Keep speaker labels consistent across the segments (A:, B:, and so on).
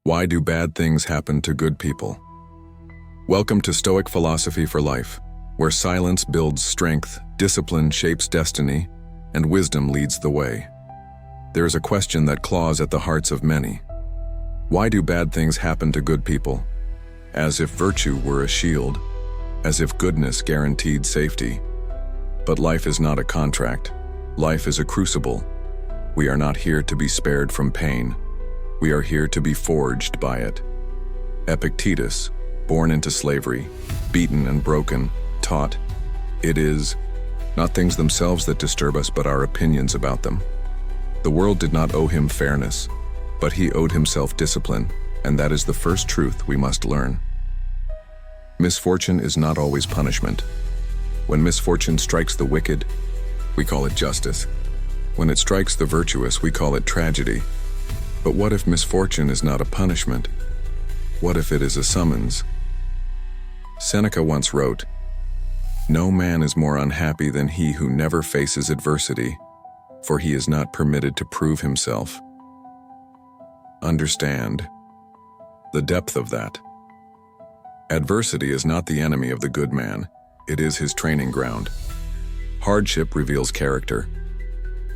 A: Why do bad things happen to good people? Welcome to Stoic Philosophy for Life, where silence builds strength, discipline shapes destiny, and wisdom leads the way. There is a question that claws at the hearts of many. Why do bad things happen to good people? As if virtue were a shield, as if goodness guaranteed safety. But life is not a contract. Life is a crucible. We are not here to be spared from pain. We are here to be forged by it. Epictetus, born into slavery, beaten and broken, taught, "It is not things themselves that disturb us, but our opinions about them." The world did not owe him fairness, but he owed himself discipline, and that is the first truth we must learn. Misfortune is not always punishment. When misfortune strikes the wicked, we call it justice. When it strikes the virtuous, we call it tragedy. But what if misfortune is not a punishment? What if it is a summons? Seneca once wrote, "No man is more unhappy than he who never faces adversity, for he is not permitted to prove himself." Understand the depth of that. Adversity is not the enemy of the good man, it is his training ground. Hardship reveals character.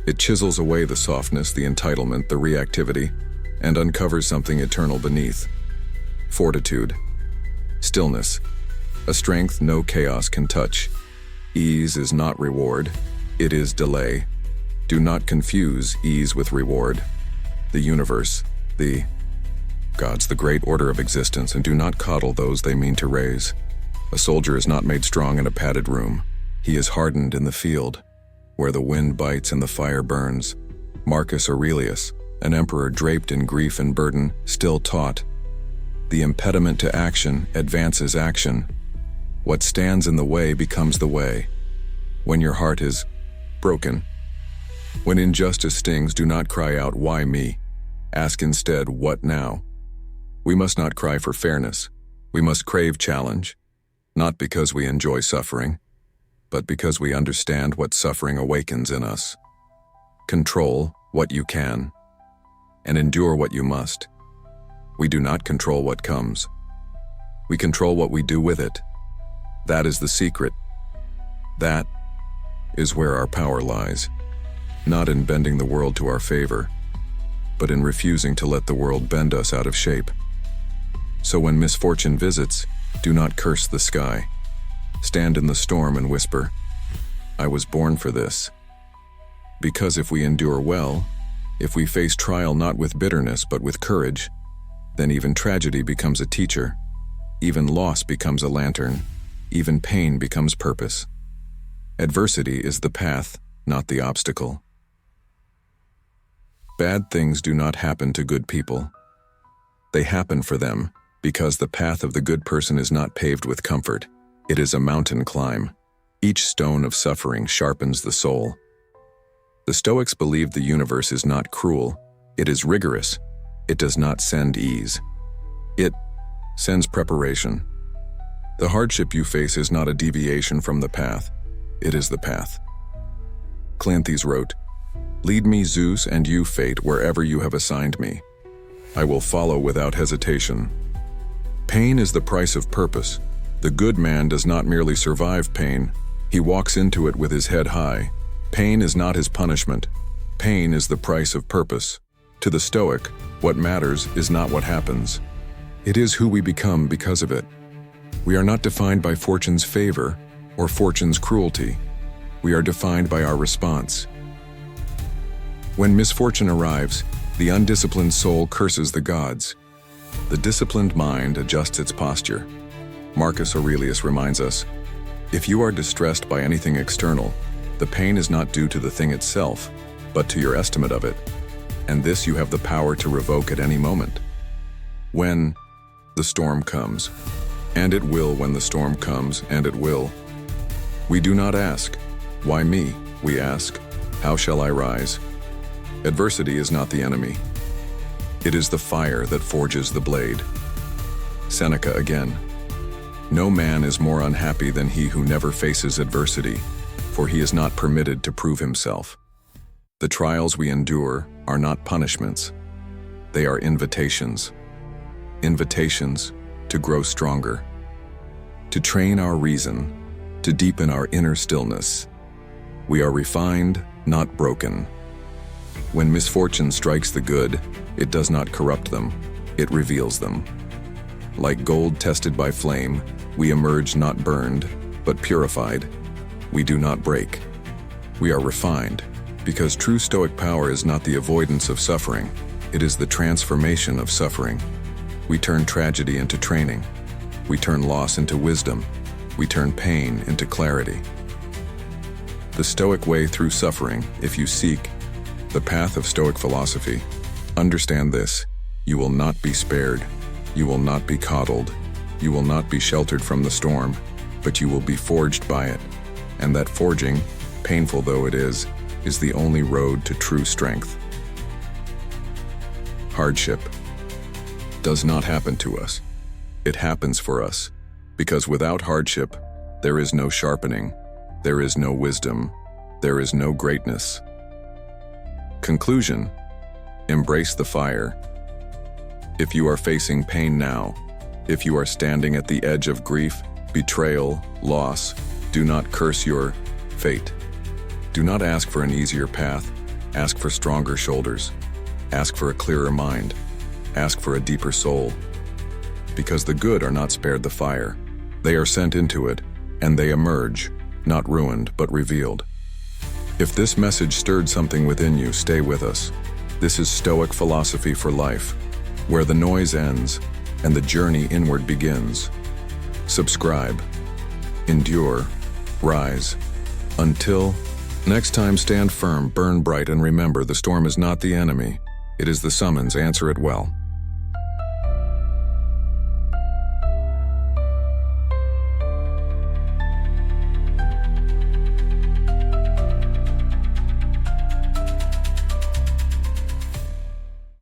A: It chisels away the softness, the entitlement, the reactivity, and uncovers something eternal beneath. Fortitude. Stillness. A strength no chaos can touch. Ease is not reward, it is delay. Do not confuse ease with reward. The universe, God's the great order of existence, and do not coddle those they mean to raise. A soldier is not made strong in a padded room. He is hardened in the field, where the wind bites and the fire burns. Marcus Aurelius, an emperor draped in grief and burden, still taught, "The impediment to action advances action. What stands in the way becomes the way." When your heart is broken, when injustice stings, do not cry out, "Why me?" Ask instead, "What now?" We must not cry for fairness. We must crave challenge, not because we enjoy suffering, but because we understand what suffering awakens in us. Control what you can, and endure what you must. We do not control what comes. We control what we do with it. That is the secret. That is where our power lies, not in bending the world to our favor, but in refusing to let the world bend us out of shape. So when misfortune visits, do not curse the sky. Stand in the storm and whisper, "I was born for this." Because if we endure well, if we face trial not with bitterness but with courage, then even tragedy becomes a teacher, even loss becomes a lantern, even pain becomes purpose. Adversity is the path, not the obstacle. Bad things do not happen to good people. They happen for them because the path of the good person is not paved with comfort. It is a mountain climb. Each stone of suffering sharpens the soul. The Stoics believed the universe is not cruel, it is rigorous. It does not send ease. It sends preparation. The hardship you face is not a deviation from the path, it is the path. Cleanthes wrote, "Lead me, Zeus, and you, fate, wherever you have assigned me. I will follow without hesitation." Pain is the price of purpose. The good man does not merely survive pain, he walks into it with his head high. Pain is not his punishment. Pain is the price of purpose. To the Stoic, what matters is not what happens. It is who we become because of it. We are not defined by fortune's favor or fortune's cruelty. We are defined by our response. When misfortune arrives, the undisciplined soul curses the gods. The disciplined mind adjusts its posture. Marcus Aurelius reminds us, "If you are distressed by anything external, the pain is not due to the thing itself, but to your estimate of it, and this you have the power to revoke at any moment." When the storm comes, and it will when the storm comes, and it will, we do not ask, "Why me?" We ask, "How shall I rise?" Adversity is not the enemy. It is the fire that forges the blade. Seneca again, "No man is more unhappy than he who never faces adversity, for he is not permitted to prove himself." The trials we endure are not punishments. They are invitations. invitations to grow stronger, to train our reason, to deepen our inner stillness. We are refined, not broken. When misfortune strikes the good, it does not corrupt them, it reveals them. Like gold tested by flame, we emerge not burned, but purified. We do not break. We are refined, because true Stoic power is not the avoidance of suffering, it is the transformation of suffering. We turn tragedy into training. We turn loss into wisdom. We turn pain into clarity. The Stoic way through suffering, if you seek the path of Stoic philosophy, understand this: you will not be spared, you will not be coddled, you will not be sheltered from the storm, but you will be forged by it. And that forging, painful though it is the only road to true strength. Hardship does not happen to us. It happens for us, because without hardship, there is no sharpening, there is no wisdom, there is no greatness. Conclusion: embrace the fire. If you are facing pain now, if you are standing at the edge of grief, betrayal, loss, do not curse your fate. Do not ask for an easier path, ask for stronger shoulders, ask for a clearer mind, ask for a deeper soul. Because the good are not spared the fire. They are sent into it, and they emerge, not ruined, but revealed. If this message stirred something within you, stay with us. This is Stoic philosophy for life, where the noise ends and the journey inward begins. Subscribe, endure, rise. Until next time, stand firm, burn bright, and remember, the storm is not the enemy. It is the summons. Answer it well.